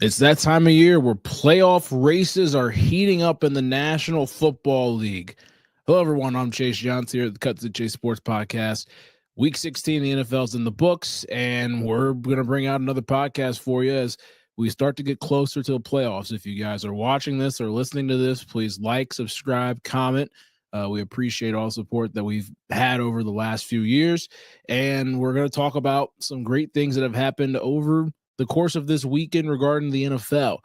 It's that time of year where playoff races are heating up in the National Football League. Hello, everyone. I'm Chase Younts here at the Cut to the Chase Sports Podcast. Week 16, the NFL's in the books, and we're going to bring out another podcast for you as we start to get closer to the playoffs. If you guys are watching this or listening to this, please like, subscribe, comment. We appreciate all the support that we've had over the last few years, and we're going to talk about some great things that have happened over the course of this weekend regarding the NFL.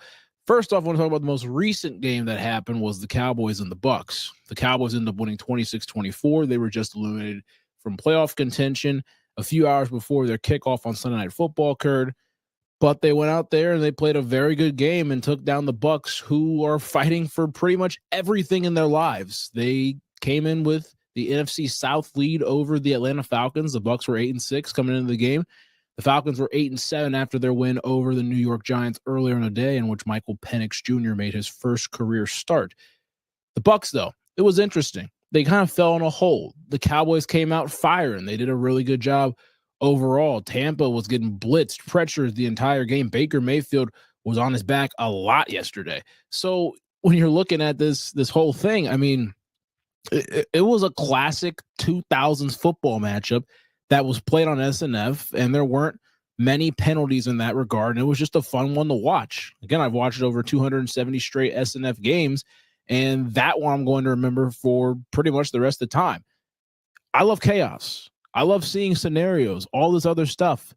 First off, I want to talk about the most recent game that happened was the Cowboys and the Bucs. The Cowboys ended up winning 26-24. They were just eliminated from playoff contention a few hours before their kickoff on Sunday Night Football occurred. But they went out there and they played a very good game and took down the Bucs, who are fighting for pretty much everything in their lives. They came in with the NFC South lead over the Atlanta Falcons. The Bucs were 8-6 coming into the game. The Falcons were 8-7 after their win over the New York Giants earlier in the day, in which Michael Penix Jr. made his first career start. The Bucs, though, it was interesting. They kind of fell in a hole. The Cowboys came out firing. They did a really good job overall. Tampa was getting blitzed, pressured the entire game. Baker Mayfield was on his back a lot yesterday. So when you're looking at this whole thing, I mean, it was a classic 2000s football matchup that was played on SNF, and there weren't many penalties in that regard, and it was just a fun one to watch. Again, I've watched over 270 straight SNF games, and that one I'm going to remember for pretty much the rest of the time. I love chaos. I love seeing scenarios, all this other stuff.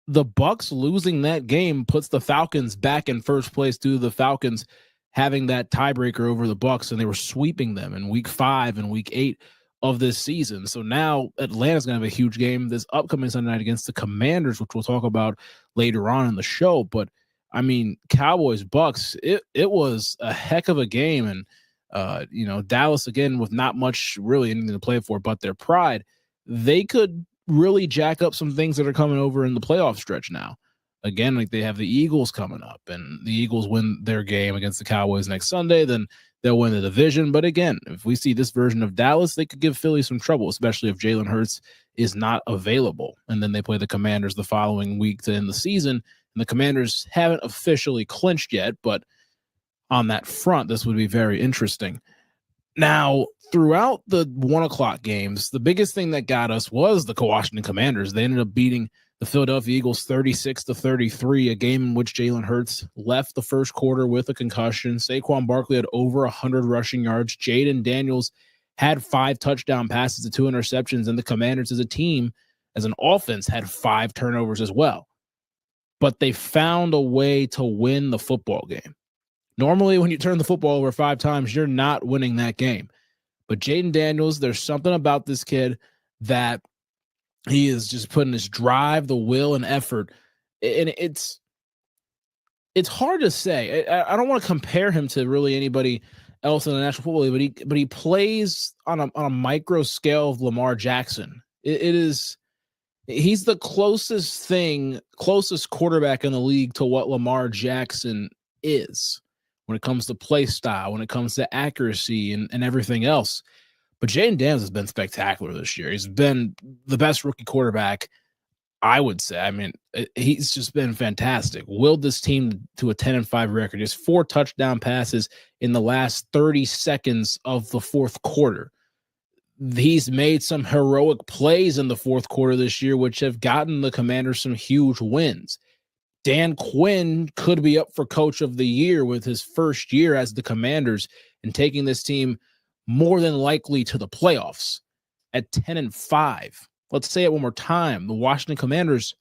The Bucs losing that game puts the Falcons back in first place due to the Falcons having that tiebreaker over the Bucs, and they were sweeping them in week 5 and week 8 of this season. So now Atlanta's going to have a huge game this upcoming Sunday night against the Commanders, which we'll talk about later on in the show. But I mean, Cowboys, Bucs, it was a heck of a game. And, Dallas, again, with not much really anything to play for but their pride, they could really jack up some things that are coming over in the playoff stretch now. Again, like they have the Eagles coming up, and the Eagles win their game against the Cowboys next Sunday, then they'll win the division. But again, if we see this version of Dallas, they could give Philly some trouble, especially if Jalen Hurts is not available. And then they play the Commanders the following week to end the season. And the Commanders haven't officially clinched yet, but on that front, this would be very interesting. Now, throughout the 1 o'clock games, the biggest thing that got us was the Washington Commanders. They ended up beating the Philadelphia Eagles 36-33, a game in which Jalen Hurts left the first quarter with a concussion. Saquon Barkley had over 100 rushing yards. Jaden Daniels had 5 touchdown passes and 2 interceptions, and the Commanders as a team, as an offense, had 5 turnovers as well. But they found a way to win the football game. Normally, when you turn the football over 5 times, you're not winning that game. But Jaden Daniels, there's something about this kid that he is just putting this drive, the will, and effort. And it's hard to say. I don't want to compare him to really anybody else in the National Football League, but he plays on a micro scale of Lamar Jackson. He's the closest quarterback in the league to what Lamar Jackson is when it comes to play style, when it comes to accuracy and everything else. But Jaden Daniels has been spectacular this year. He's been the best rookie quarterback, I would say. I mean, he's just been fantastic. Willed this team to a 10-5 record. He has 4 touchdown passes in the last 30 seconds of the fourth quarter. He's made some heroic plays in the fourth quarter this year, which have gotten the Commanders some huge wins. Dan Quinn could be up for Coach of the Year with his first year as the Commanders and taking this team more than likely to the playoffs at 10-5. Let's say it one more time. The Washington Commanders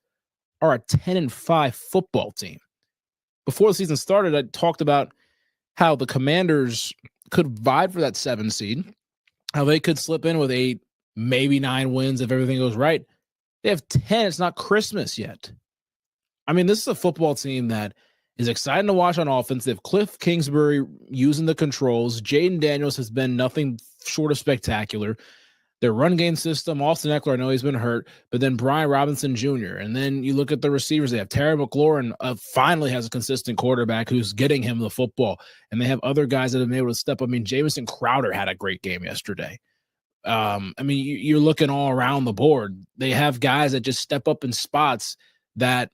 are a 10-5 football team. Before the season started, I talked about how the Commanders could vie for that 7 seed, how they could slip in with 8, maybe 9 wins if everything goes right. They have 10. It's not Christmas yet. I mean, this is a football team that is exciting to watch on offense. They have Cliff Kingsbury using the controls. Jaden Daniels has been nothing short of spectacular. Their run game system, Austin Eckler, I know he's been hurt, but then Brian Robinson Jr. And then you look at the receivers. They have Terry McLaurin finally has a consistent quarterback who's getting him the football. And they have other guys that have been able to step up. I mean, Jamison Crowder had a great game yesterday. I mean, you're looking all around the board. They have guys that just step up in spots that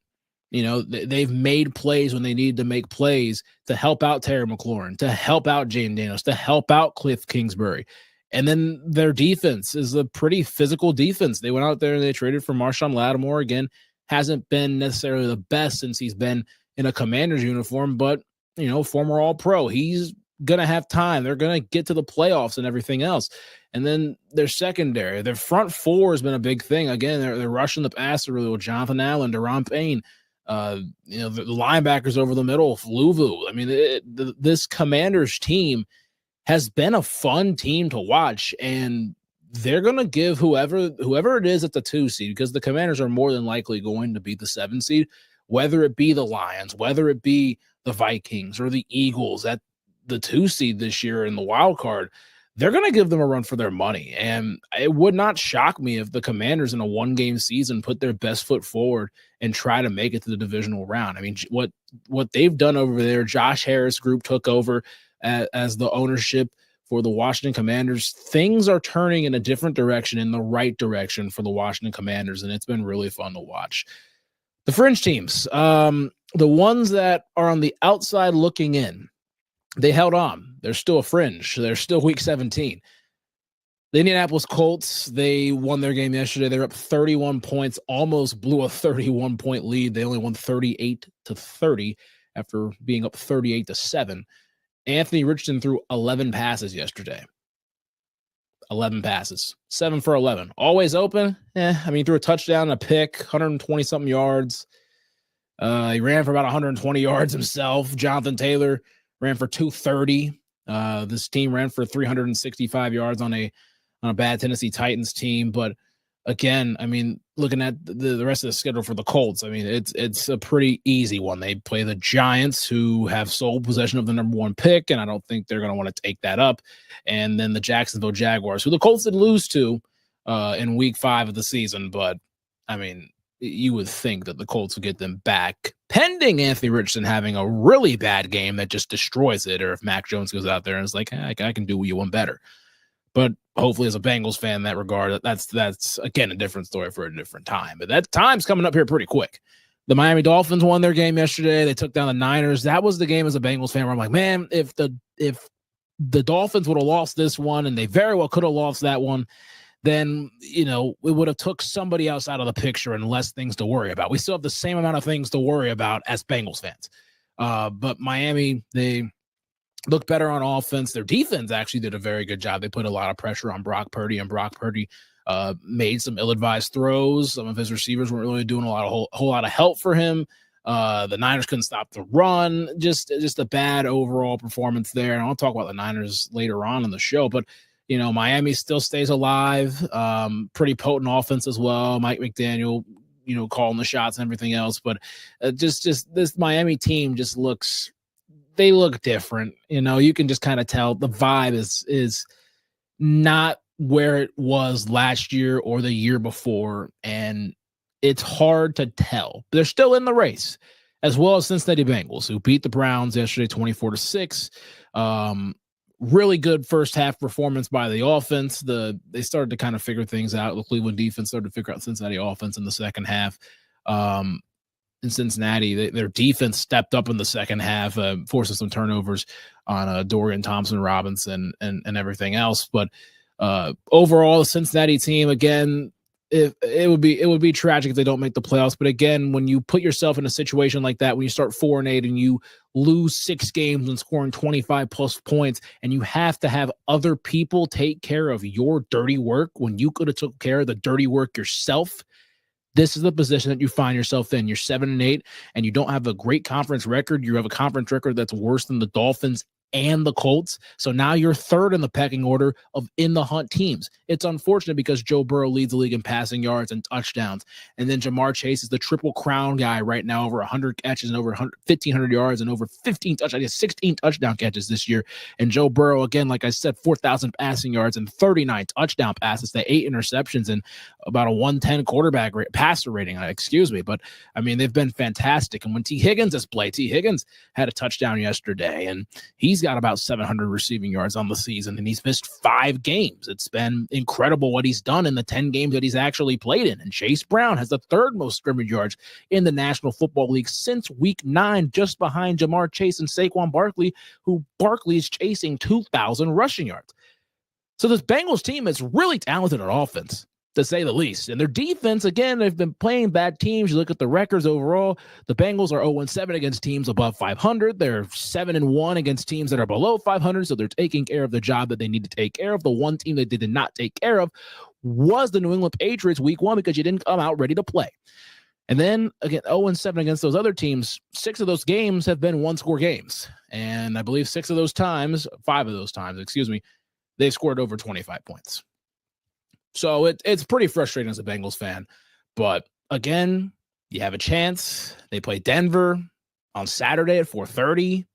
They've made plays when they needed to make plays to help out Terry McLaurin, to help out Jaden Daniels, to help out Cliff Kingsbury. And then their defense is a pretty physical defense. They went out there and they traded for Marshawn Lattimore. Again, hasn't been necessarily the best since he's been in a Commander's uniform, but, former All-Pro. He's going to have time. They're going to get to the playoffs and everything else. And then their secondary, their front four has been a big thing. Again, they're rushing the passer really well. Jonathan Allen, Deron Payne, the linebackers over the middle, Luvu. I mean, this Commanders team has been a fun team to watch, and they're going to give whoever it is at the 2 seed, because the Commanders are more than likely going to be the 7 seed, whether it be the Lions, whether it be the Vikings or the Eagles at the 2 seed this year in the wild card. They're going to give them a run for their money. And it would not shock me if the Commanders in a 1-game season put their best foot forward and try to make it to the divisional round. I mean, what they've done over there, Josh Harris group took over as the ownership for the Washington Commanders. Things are turning in a different direction, in the right direction for the Washington Commanders, and it's been really fun to watch. The fringe teams, the ones that are on the outside looking in, they held on. They're still a fringe. They're still week 17. The Indianapolis Colts, they won their game yesterday. They're up 31 points, almost blew a 31-point lead. They only won 38-30 after being up 38-7. Anthony Richardson threw 11 passes yesterday. 11 passes, 7 for 11. Always open. He threw a touchdown, a pick, 120-something yards. He ran for about 120 yards himself. Jonathan Taylor ran for 230. This team ran for 365 yards on a bad Tennessee Titans team. But again, looking at the rest of the schedule for the Colts, it's a pretty easy one. They play the Giants, who have sole possession of the number 1 pick, and I don't think they're going to want to take that up. And then the Jacksonville Jaguars, who the Colts did lose to in week 5 of the season. But, you would think that the Colts would get them back, pending Anthony Richardson having a really bad game that just destroys it, or if Mac Jones goes out there and is like, I can do you one better. But hopefully, as a Bengals fan in that regard, that's again a different story for a different time. But that time's coming up here pretty quick. The Miami Dolphins won their game yesterday. They took down the Niners. That was the game as a Bengals fan where I'm like, man, if the Dolphins would have lost this one, and they very well could have lost that one, then, it would have took somebody else out of the picture and less things to worry about. We still have the same amount of things to worry about as Bengals fans. But Miami, they look better on offense. Their defense actually did a very good job. They put a lot of pressure on Brock Purdy, and Brock Purdy made some ill-advised throws. Some of his receivers weren't really doing a whole lot of help for him. The Niners couldn't stop the run. Just a bad overall performance there. And I'll talk about the Niners later on in the show, but Miami still stays alive. Pretty potent offense as well. Mike McDaniel, calling the shots and everything else. But just this Miami team just they look different. You can just kind of tell the vibe is not where it was last year or the year before. And it's hard to tell. They're still in the race, as well as Cincinnati Bengals, who beat the Browns yesterday 24-6. Really good first half performance by the offense. They started to kind of figure things out. The Cleveland defense started to figure out Cincinnati offense in the second half. In Cincinnati, their defense stepped up in the second half, forcing some turnovers on Dorian Thompson-Robinson and everything else. But overall, the Cincinnati team, again, it would be tragic if they don't make the playoffs. But again, when you put yourself in a situation like that, when you start 4-8 and you lose 6 games and scoring 25 plus points, and you have to have other people take care of your dirty work when you could have took care of the dirty work yourself, this is the position that you find yourself in. You're 7-8, and you don't have a great conference record. You have a conference record that's worse than the Dolphins and the Colts. So now you're third in the pecking order of in the hunt teams. It's unfortunate because Joe Burrow leads the league in passing yards and touchdowns. And then Jamar Chase is the triple crown guy right now, over 100 catches and over 1,500 yards and over 16 touchdown catches this year. And Joe Burrow, again, like I said, 4,000 passing yards and 39 touchdown passes to 8 interceptions and about a 110 quarterback passer rating, But, they've been fantastic. And when T. Higgins has played, T. Higgins had a touchdown yesterday, and he's he's got about 700 receiving yards on the season, and he's missed 5 games. It's been incredible what he's done in the 10 games that he's actually played in. And Chase Brown has the 3rd most scrimmage yards in the National Football League since week 9, just behind Jamar Chase and Saquon Barkley, who Barkley is chasing 2,000 rushing yards. So this Bengals team is really talented on offense, to say the least. And their defense, again, they've been playing bad teams. You look at the records overall, the Bengals are 0-7 against teams above 500. They're 7-1 against teams that are below 500, so they're taking care of the job that they need to take care of. The one team that they did not take care of was the New England Patriots week 1 because you didn't come out ready to play. And then, again, 0-7 against those other teams. 6 of those games have been one-score games. And I believe 5 of those times, they've scored over 25 points. So it's pretty frustrating as a Bengals fan. But again, you have a chance. They play Denver on Saturday at 4:30.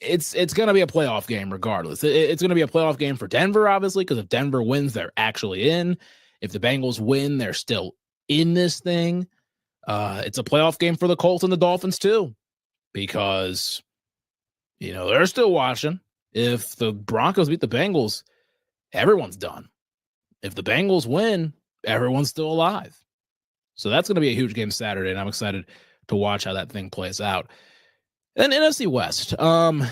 It's going to be a playoff game regardless. It's going to be a playoff game for Denver, obviously, because if Denver wins, they're actually in. If the Bengals win, they're still in this thing. It's a playoff game for the Colts and the Dolphins too, because, they're still watching. If the Broncos beat the Bengals, everyone's done. If the Bengals win, everyone's still alive. So that's going to be a huge game Saturday, and I'm excited to watch how that thing plays out. And NFC West, I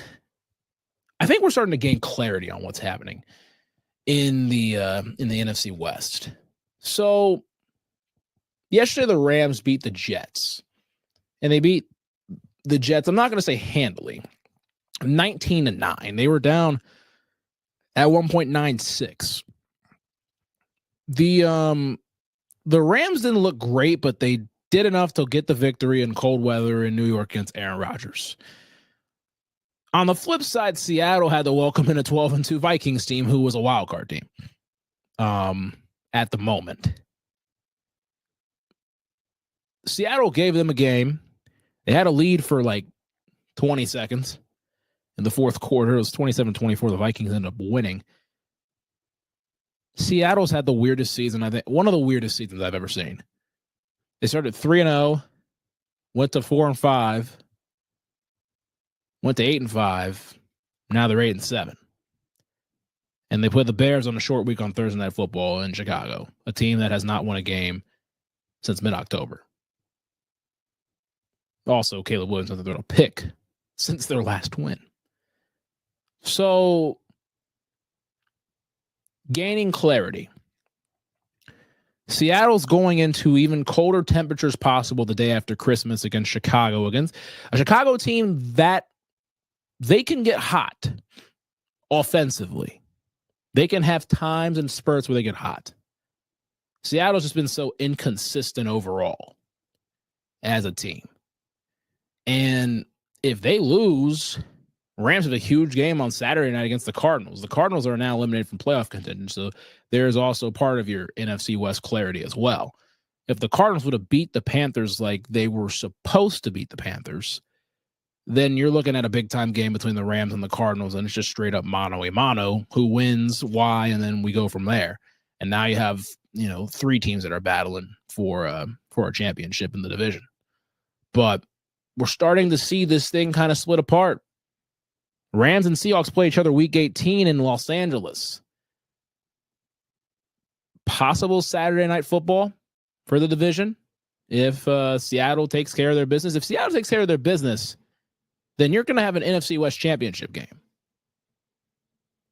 think we're starting to gain clarity on what's happening in the NFC West. So yesterday the Rams beat the Jets, and they beat the Jets, I'm not going to say handily, 19-9. They were down at 1.96. The Rams didn't look great, but they did enough to get the victory in cold weather in New York against Aaron Rodgers. On the flip side, Seattle had to welcome in a 12-2 Vikings team who was a wild card team at the moment. Seattle gave them a game. They had a lead for like 20 seconds in the fourth quarter. It was 27-24. The Vikings ended up winning. Seattle's had the weirdest season, I think, one of the weirdest seasons I've ever seen. They started 3-0, went to 4-5, went to 8-5. Now they're 8-7. And they play the Bears on a short week on Thursday Night Football in Chicago, a team that has not won a game since mid-October. Also, Caleb Williams hasn't thrown a pick since their last win. So, gaining clarity. Seattle's going into even colder temperatures possible the day after Christmas against Chicago, against a Chicago team that they can get hot offensively. They can have times and spurts where they get hot. Seattle's just been so inconsistent overall as a team. And if they lose, Rams have a huge game on Saturday night against the Cardinals. The Cardinals are now eliminated from playoff contention, so there's also part of your NFC West clarity as well. If the Cardinals would have beat the Panthers like they were supposed to beat the Panthers, then you're looking at a big-time game between the Rams and the Cardinals, and it's just straight up mano-a-mano, who wins, why, and then we go from there. And now you have, 3 teams that are battling for a championship in the division. But we're starting to see this thing kind of split apart. Rams and Seahawks play each other week 18 in Los Angeles. Possible Saturday night football for the division if Seattle takes care of their business. If Seattle takes care of their business, then you're going to have an NFC West championship game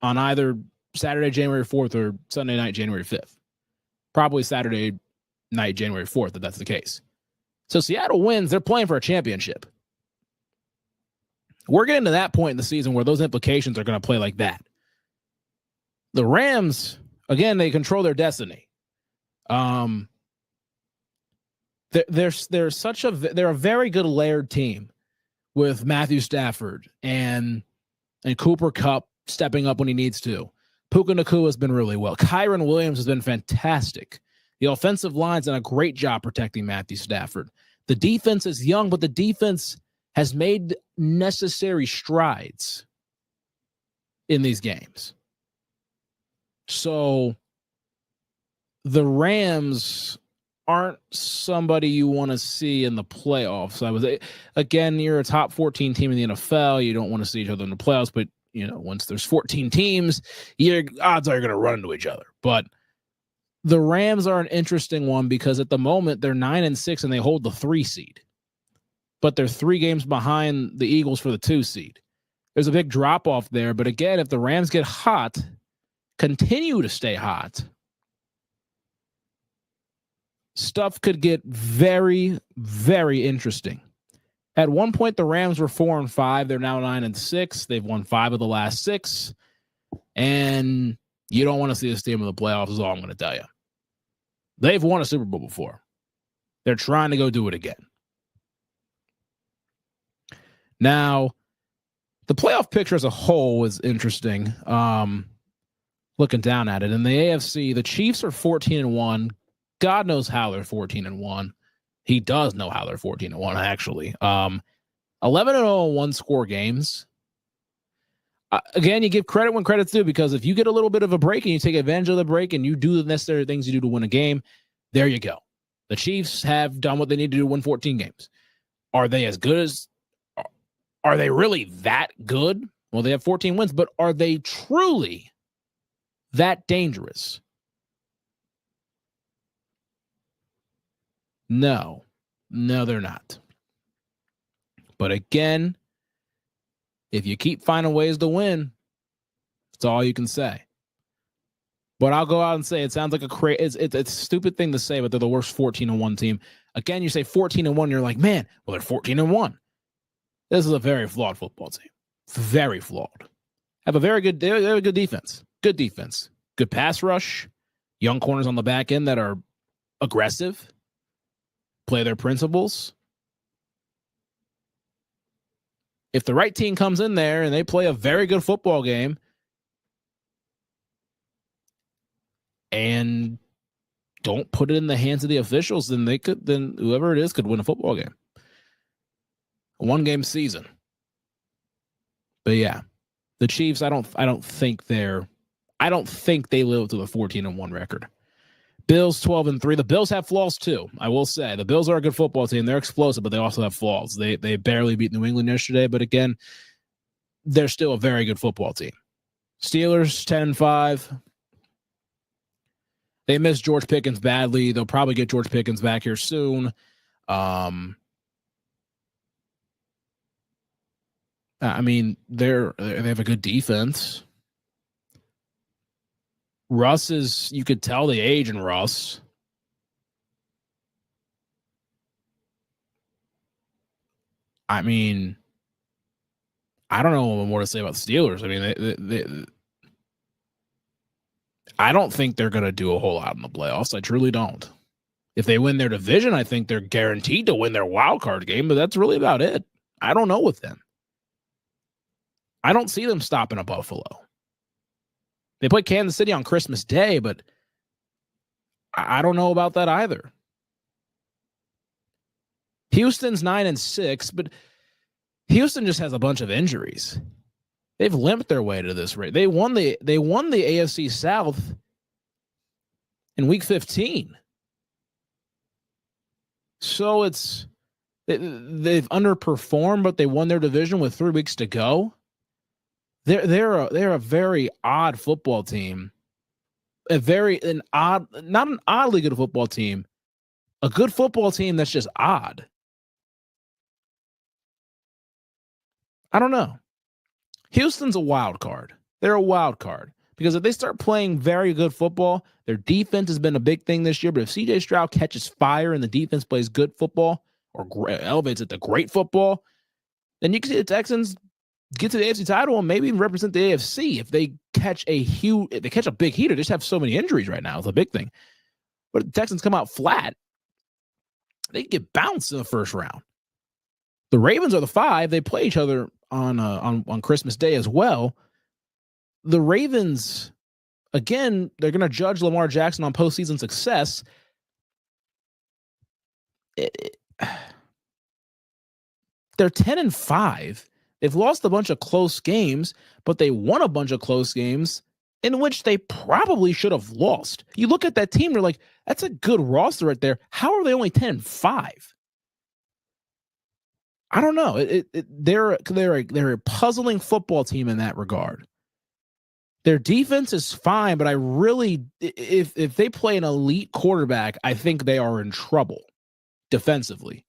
on either Saturday, January 4th or Sunday night, January 5th. Probably Saturday night, January 4th, if that's the case. So Seattle wins, they're playing for a championship. We're getting to that point in the season where those implications are going to play like that. The Rams, again, they control their destiny. They're a very good layered team with Matthew Stafford and Cooper Kupp stepping up when he needs to. Puka Nacua has been really well. Kyron Williams has been fantastic. The offensive line's done a great job protecting Matthew Stafford. The defense is young, but the defense has made necessary strides in these games. So the Rams aren't somebody you want to see in the playoffs. Again, you're a top 14 team in the NFL. You don't want to see each other in the playoffs, but once there's 14 teams, your odds are you're going to run into each other. But the Rams are an interesting one because at the moment they're 9-6 and they hold the 3 seed, but they're 3 games behind the Eagles for the 2 seed. There's a big drop off there. But again, if the Rams get hot, continue to stay hot, stuff could get very, very interesting. At one point, the Rams were 4-5. They're now 9-6. They've won 5 of the last 6. And you don't want to see this team in the playoffs, is all I'm going to tell you. They've won a Super Bowl before. They're trying to go do it again. Now, the playoff picture as a whole is interesting. Looking down at it. In the AFC, the Chiefs are 14-1. God knows how they're 14-1. He does know how they're 14-1, actually. 11-0 one-score games. Again, you give credit when credit's due, because if you get a little bit of a break and you take advantage of the break and you do the necessary things you do to win a game, there you go. The Chiefs have done what they need to do to win 14 games. Are they as good as... Are they really that good? Well, they have 14 wins, but are they truly that dangerous? No, they're not. But again, if you keep finding ways to win, that's all you can say. But I'll go out and say it sounds like it's a stupid thing to say, but they're the worst 14-1 team. Again, you say 14-1, you're like, man, well, they're 14-1. This is a very flawed football team. Very flawed. Have a very good, they have a good defense. Good defense. Good pass rush. Young corners on the back end that are aggressive. Play their principles. If the right team comes in there and they play a very good football game and don't put it in the hands of the officials, then whoever it is could win a football game. A 1-game season. But yeah, the Chiefs, I don't think they live to the 14-1 record. Bills 12-3. The Bills have flaws too. I will say the Bills are a good football team. They're explosive, but they also have flaws. They barely beat New England yesterday, but again, they're still a very good football team. Steelers 10-5. They missed George Pickens badly. They'll probably get George Pickens back here soon. I mean, they have a good defense. Russ is, you could tell the age in Russ. I mean, I don't know what more to say about the Steelers. I mean, I don't think they're going to do a whole lot in the playoffs. I truly don't. If they win their division, I think they're guaranteed to win their wild card game, but that's really about it. I don't know with them. I don't see them stopping a Buffalo. They play Kansas City on Christmas Day, but I don't know about that either. Houston's 9-6, but Houston just has a bunch of injuries. They've limped their way to this rate. They won the AFC South in week 15. So they've underperformed, but they won their division with 3 weeks to go. They're a very odd football team. Not an oddly good football team. A good football team that's just odd. I don't know. Houston's a wild card. They're a wild card because if they start playing very good football, their defense has been a big thing this year. But if CJ Stroud catches fire and the defense plays good football or elevates it to great football, then you can see the Texans get to the AFC title and maybe even represent the AFC if they catch a big heater. They just have so many injuries right now. It's a big thing. But if the Texans come out flat, they get bounced in the first round. The Ravens are the 5. They play each other on Christmas Day as well. The Ravens, again, they're going to judge Lamar Jackson on postseason success. They're 10-5. They've lost a bunch of close games, but they won a bunch of close games in which they probably should have lost. You look at that team, you're like, that's a good roster right there. How are they only 10-5? I don't know. They're a puzzling football team in that regard. Their defense is fine, but I really, if they play an elite quarterback, I think they are in trouble defensively.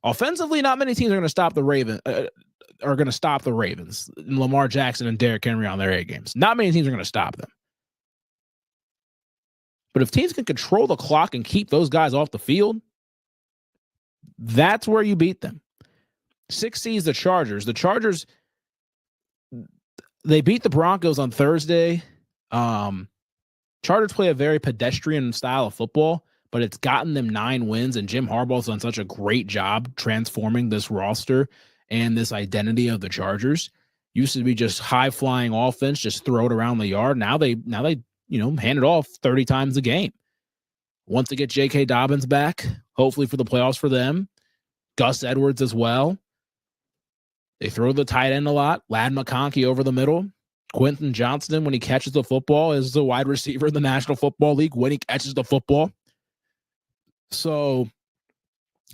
Offensively, not many teams are going to stop the Ravens. Are going to stop the Ravens. Lamar Jackson and Derrick Henry on their A games. Not many teams are going to stop them. But if teams can control the clock and keep those guys off the field, that's where you beat them. 6 seeds the Chargers. The Chargers, they beat the Broncos on Thursday. Chargers play a very pedestrian style of football, but it's gotten them 9 wins, and Jim Harbaugh's done such a great job transforming this roster and this identity of the Chargers. Used to be just high-flying offense, just throw it around the yard. Now they hand it off 30 times a game. Once they get J.K. Dobbins back, hopefully for the playoffs for them, Gus Edwards as well. They throw the tight end a lot. Ladd McConkey over the middle. Quentin Johnston, when he catches the football, is the wide receiver in the National Football League when he catches the football. So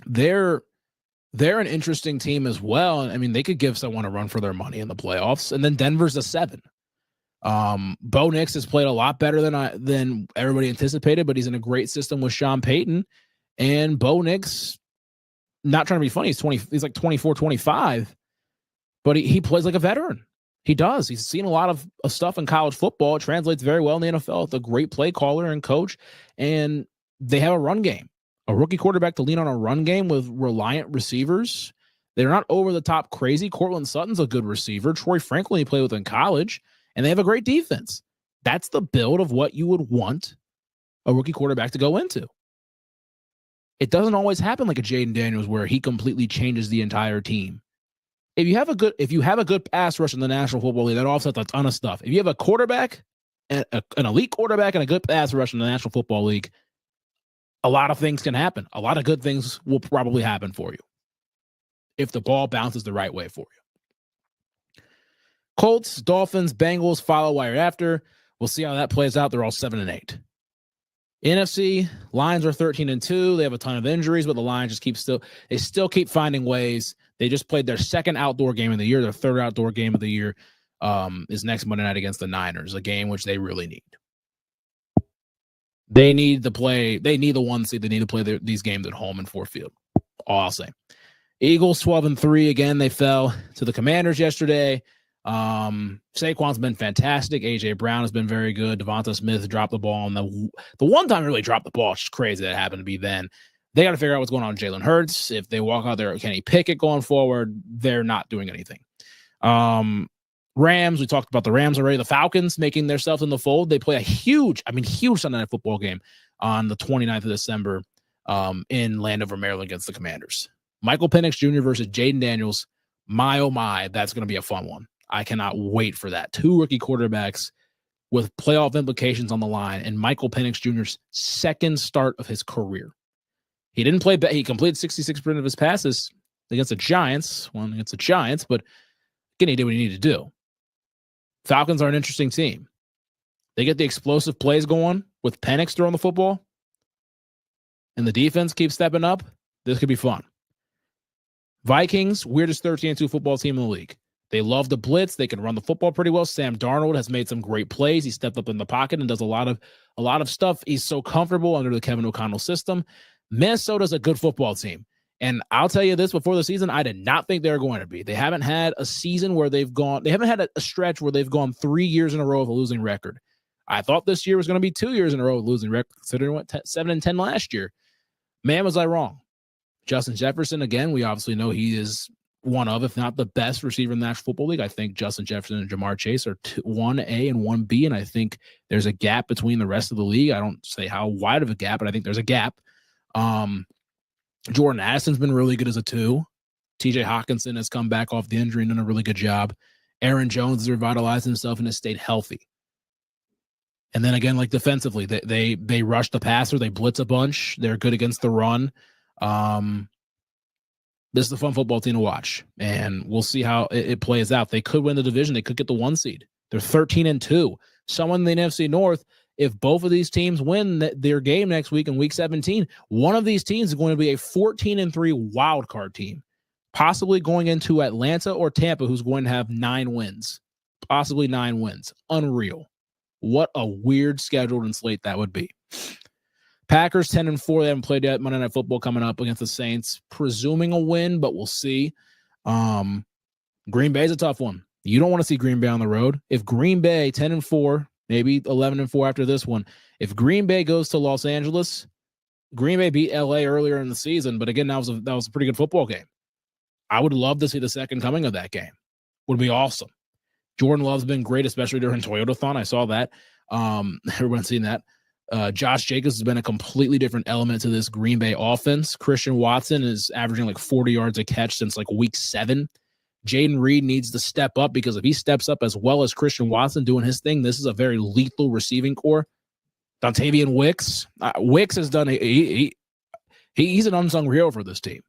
they're an interesting team as well. I mean, they could give someone a run for their money in the playoffs. And then Denver's a 7. Bo Nix has played a lot better than everybody anticipated, but he's in a great system with Sean Payton. And Bo Nix, not trying to be funny, he's like 24, 25, but he plays like a veteran. He does. He's seen a lot of stuff in college football. It translates very well in the NFL. It's a great play caller and coach. And they have a run game. A rookie quarterback to lean on a run game with reliant receivers. They're not over the top crazy. Cortland Sutton's a good receiver. Troy Franklin he played with in college. And they have a great defense. That's the build of what you would want a rookie quarterback to go into. It doesn't always happen like a Jaden Daniels where he completely changes the entire team. If you have a good pass rush in the National Football League, that offsets a ton of stuff. If you have a quarterback, an elite quarterback and a good pass rush in the National Football League, a lot of things can happen. A lot of good things will probably happen for you if the ball bounces the right way for you. Colts, Dolphins, Bengals follow right after. We'll see how that plays out. They're all 7-8. NFC, Lions are 13-2. They have a ton of injuries, but the Lions still keep finding ways. They just played their second outdoor game of the year. Their third outdoor game of the year is next Monday night against the Niners, a game which they really need. They need the 1 seed. They need to play these games at home in Ford Field. All I'll say. Eagles 12-3. Again, they fell to the Commanders yesterday. Saquon's been fantastic. AJ Brown has been very good. Devonta Smith dropped the ball, and the one time he really dropped the ball, it's just crazy that happened to be then. They got to figure out what's going on with Jalen Hurts. If they walk out there, Kenny Pickett going forward, they're not doing anything. Rams, we talked about the Rams already. The Falcons making themselves in the fold. They play a huge Sunday night football game on the 29th of December in Landover, Maryland against the Commanders. Michael Penix Jr. versus Jaden Daniels. My, oh my, that's going to be a fun one. I cannot wait for that. 2 rookie quarterbacks with playoff implications on the line, and Michael Penix Jr.'s second start of his career. He didn't play. He completed 66% of his passes against the Giants. But again, he did what he needed to do. Falcons are an interesting team. They get the explosive plays going with Penix throwing the football, and the defense keeps stepping up. This could be fun. Vikings, weirdest 13-2 football team in the league. They love the blitz. They can run the football pretty well. Sam Darnold has made some great plays. He stepped up in the pocket and does a lot of stuff. He's so comfortable under the Kevin O'Connell system. Minnesota's a good football team. And I'll tell you this, before the season, I did not think they were going to be. They haven't had a season where they haven't had a stretch where they've gone 3 years in a row of a losing record. I thought this year was going to be 2 years in a row of losing record, considering what 7-10 last year. Man, was I wrong. Justin Jefferson, again, we obviously know he is one of, if not the best receiver in the National Football League. I think Justin Jefferson and Jamar Chase are 1A and 1B, and I think there's a gap between the rest of the league. I don't say how wide of a gap, but I think there's a gap. Jordan Addison's been really good as a 2. TJ Hawkinson has come back off the injury and done a really good job. Aaron Jones has revitalized himself and has stayed healthy. And then again, like defensively, they rush the passer, they blitz a bunch. They're good against the run. This is a fun football team to watch, and we'll see how it plays out. They could win the division. They could get the 1 seed. They're 13-2. someone in the NFC North, if both of these teams win their game next week in week 17, one of these teams is going to be a 14-3 wild card team, possibly going into Atlanta or Tampa, who's going to have 9 wins, possibly 9 wins. Unreal. What a weird schedule and slate that would be. Packers 10-4. They haven't played yet. Monday Night Football coming up against the Saints, presuming a win, but we'll see. Green Bay's a tough one. You don't want to see Green Bay on the road. If Green Bay 10-4, maybe 11-4 after this one, if Green Bay goes to Los Angeles, Green Bay beat LA earlier in the season, but again, that was a pretty good football game. I would love to see the second coming of that game. Would be awesome. Jordan Love's been great, especially during Toyotathon. I saw that. Everyone's seen that. Josh Jacobs has been a completely different element to this Green Bay offense. Christian Watson is averaging like 40 yards a catch since like week 7. Jaden Reed needs to step up, because if he steps up as well as Christian Watson doing his thing, this is a very lethal receiving core. Dontavian Wicks. Wicks has done he's an unsung hero for this team.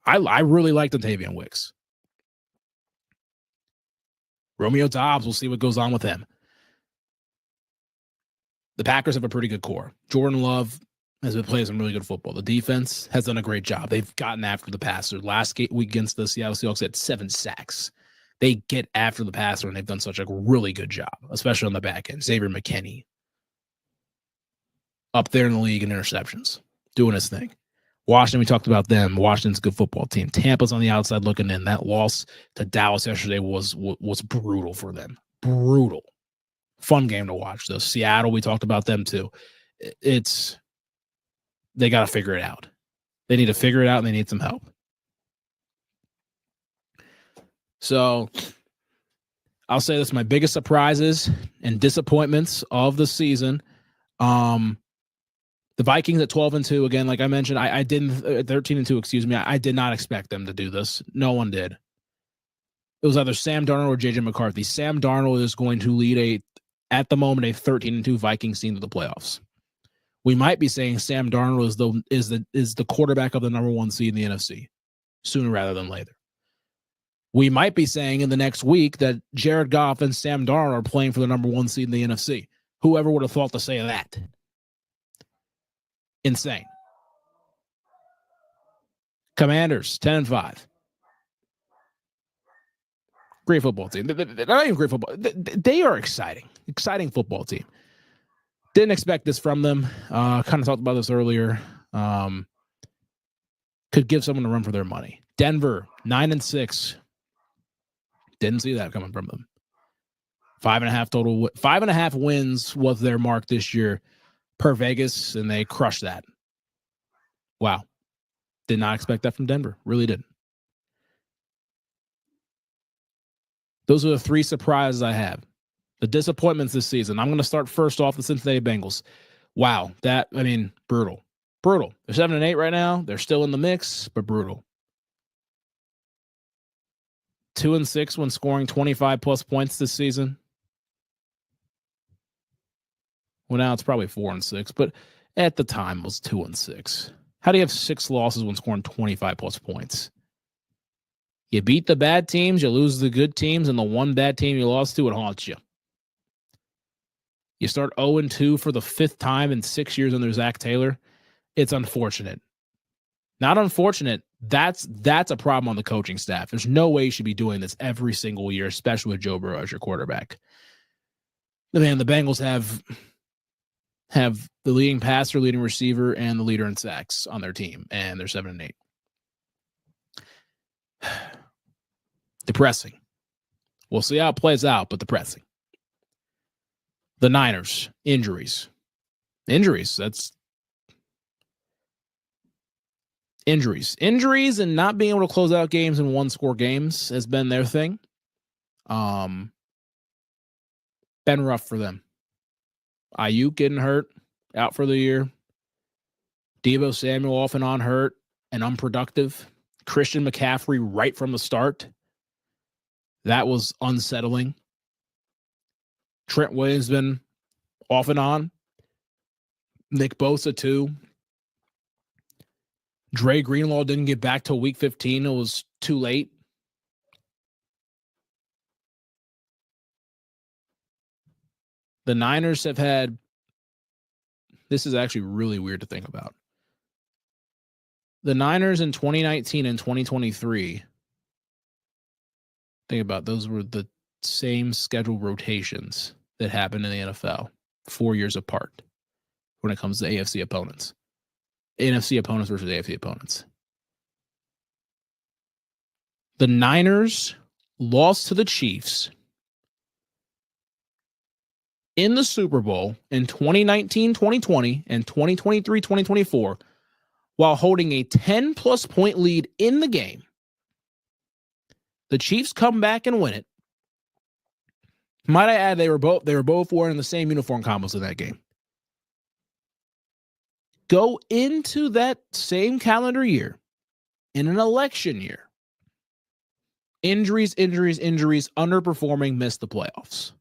I really like Dontavian Wicks. Romeo Doubs, we'll see what goes on with him. The Packers have a pretty good core. Jordan Love has been playing some really good football. The defense has done a great job. They've gotten after the passer. Last week against the Seattle Seahawks, had 7 sacks. They get after the passer, and they've done such a really good job, especially on the back end. Xavier McKinney, up there in the league in interceptions, doing his thing. Washington, we talked about them. Washington's a good football team. Tampa's on the outside looking in. That loss to Dallas yesterday was brutal for them. Brutal. Fun game to watch, though. Seattle, we talked about them too. They got to figure it out. They need to figure it out, and they need some help. So I'll say this: my biggest surprises and disappointments of the season. The Vikings at 12-2, again, like I mentioned, I didn't 13-2, excuse me. I did not expect them to do this. No one did. It was either Sam Darnold or JJ McCarthy. Sam Darnold is going to lead at the moment, a 13-2 Vikings team to the playoffs. We might be saying Sam Darnold is the quarterback of the number 1 seed in the NFC sooner rather than later. We might be saying in the next week that Jared Goff and Sam Darnold are playing for the number 1 seed in the NFC. Whoever would have thought to say that? Insane. Commanders 10-5. Great football team. They're not even great football. They are exciting football team. Didn't expect this from them. Kind of talked about this earlier. Could give someone a run for their money. Denver 9-6. Didn't see that coming from them. 5.5 total. 5.5 wins was their mark this year per Vegas, and they crushed that. Wow. Did not expect that from Denver. Really didn't. Those are the 3 surprises I have. The disappointments this season. I'm going to start first off the Cincinnati Bengals. Wow. Brutal. Brutal. They're 7-8 right now. They're still in the mix, but brutal. 2-6 when scoring 25-plus points this season. Well, now it's probably 4-6, but at the time it was 2-6. How do you have 6 losses when scoring 25-plus points? You beat the bad teams, you lose the good teams, and the one bad team you lost to, it haunts you. You start 0-2 for the 5th time in 6 years under Zach Taylor. It's unfortunate. Not unfortunate. That's a problem on the coaching staff. There's no way you should be doing this every single year, especially with Joe Burrow as your quarterback. The Bengals have the leading passer, leading receiver, and the leader in sacks on their team, and they're 7-8. Depressing. We'll see how it plays out, but depressing. The Niners, injuries. That's injuries. Injuries and not being able to close out games in 1-score games has been their thing. Been rough for them. Ayuk getting hurt, out for the year. Deebo Samuel off and on hurt and unproductive. Christian McCaffrey right from the start. That was unsettling. Trent Williams been off and on. Nick Bosa too. Dre Greenlaw didn't get back till week 15. It was too late. The Niners have had, this is actually really weird to think about. The Niners in 2019 and 2023, think about, those were the same schedule rotations that happened in the NFL 4 years apart when it comes to AFC opponents. NFC opponents versus AFC opponents. The Niners lost to the Chiefs in the Super Bowl in 2019, 2020, and 2023, 2024, while holding a 10-plus point lead in the game. The Chiefs come back and win it. Might I add, they were both wearing the same uniform combos in that game. Go into that same calendar year in an election year. Injuries, underperforming, missed the playoffs.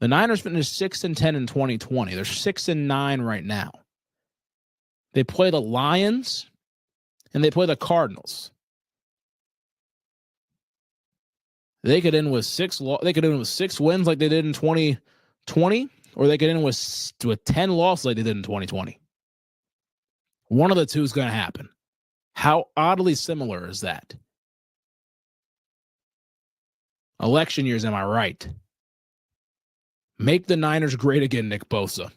The Niners finished 6-10 in 2020. They're 6-9 right now. They play the Lions and they play the Cardinals. They could end with 6 wins like they did in 2020, or they could end with 10 losses like they did in 2020. One of the two is going to happen. How oddly similar is that? Election years, am I right? Make the Niners great again, Nick Bosa.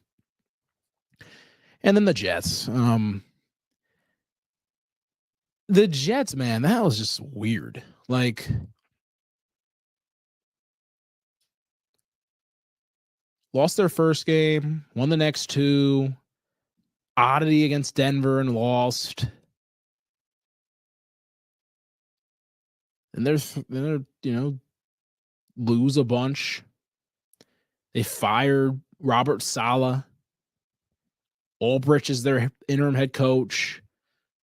And then the Jets. The Jets, man, that was just weird. Like, lost their first game, won the next two. Oddity against Denver and lost. And they're lose a bunch. They fired Robert Saleh. Ulbrich is their interim head coach.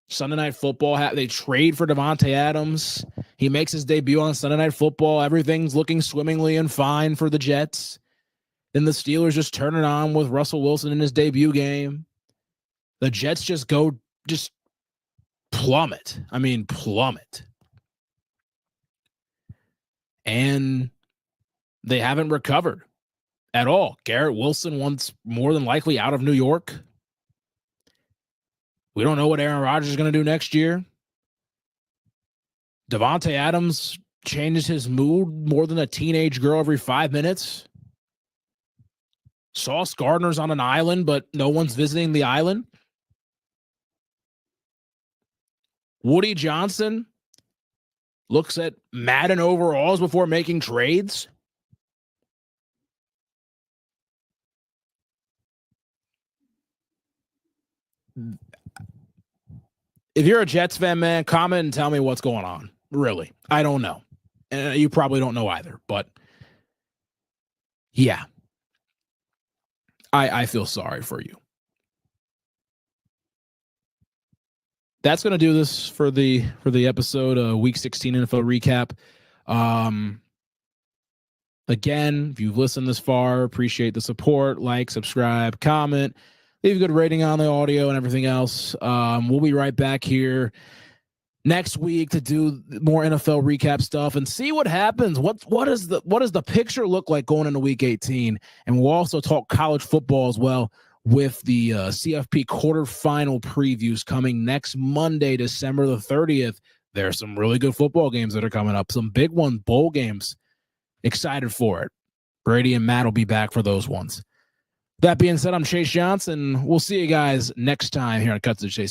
Sunday Night Football, they trade for Davante Adams. He makes his debut on Sunday Night Football. Everything's looking swimmingly and fine for the Jets. Then the Steelers just turn it on with Russell Wilson in his debut game. The Jets just plummet. I mean, plummet. And they haven't recovered at all. Garrett Wilson wants more than likely out of New York. We don't know what Aaron Rodgers is going to do next year. Davante Adams changes his mood more than a teenage girl every 5 minutes. Sauce Gardner's on an island, but no one's visiting the island. Woody Johnson looks at Madden overalls before making trades. If you're a Jets fan, man, comment and tell me what's going on. Really, I don't know. And you probably don't know either, but yeah, I feel sorry for you. That's going to do this for the episode, Week 16 NFL recap. Again, if you've listened this far, appreciate the support. Like, subscribe, comment, leave a good rating on the audio and everything else. We'll be right back here next week to do more NFL recap stuff and see what happens. What does the picture look like going into Week 18? And we'll also talk college football as well, with the CFP quarterfinal previews coming next Monday, December the 30th. There are some really good football games that are coming up, some big one, bowl games. Excited for it. Brady and Matt will be back for those ones. That being said, I'm Chase Johnson. We'll see you guys next time here on Cuts to Chase Sports.